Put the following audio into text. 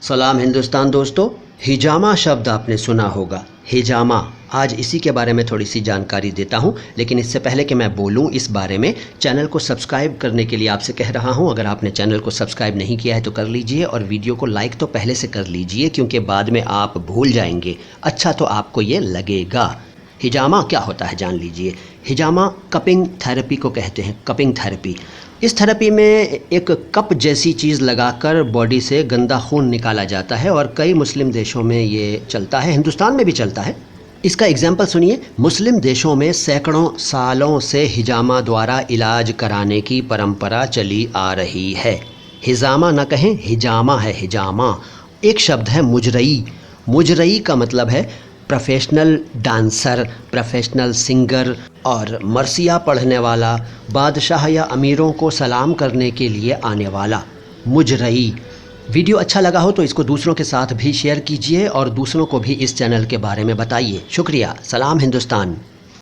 सलाम हिंदुस्तान दोस्तों। हिजामा शब्द आपने सुना होगा। हिजामा, आज इसी के बारे में थोड़ी सी जानकारी देता हूं, लेकिन इससे पहले कि मैं बोलूं इस बारे में, चैनल को सब्सक्राइब करने के लिए आपसे कह रहा हूं। अगर आपने चैनल को सब्सक्राइब नहीं किया है तो कर लीजिए, और वीडियो को लाइक तो पहले से कर लीजिए, क्योंकि बाद में आप भूल जाएंगे। अच्छा तो आपको ये लगेगा। हिजामा क्या होता है जान लीजिए। हिजामा कपिंग थेरेपी को कहते हैं। कपिंग थेरेपी, इस थेरेपी में एक कप जैसी चीज़ लगाकर बॉडी से गंदा खून निकाला जाता है, और कई मुस्लिम देशों में ये चलता है, हिंदुस्तान में भी चलता है। इसका एग्जाम्पल सुनिए। मुस्लिम देशों में सैकड़ों सालों से हिजामा द्वारा इलाज कराने की परंपरा चली आ रही है। हिजामा न कहें, हिजामा है, हिजामा। एक शब्द है मुजरई। मुजरई का मतलब है प्रोफेशनल डांसर, प्रोफेशनल सिंगर, और मरसिया पढ़ने वाला, बादशाह या अमीरों को सलाम करने के लिए आने वाला। मुजरई। वीडियो अच्छा लगा हो तो इसको दूसरों के साथ भी शेयर कीजिए, और दूसरों को भी इस चैनल के बारे में बताइए। शुक्रिया। सलाम हिंदुस्तान।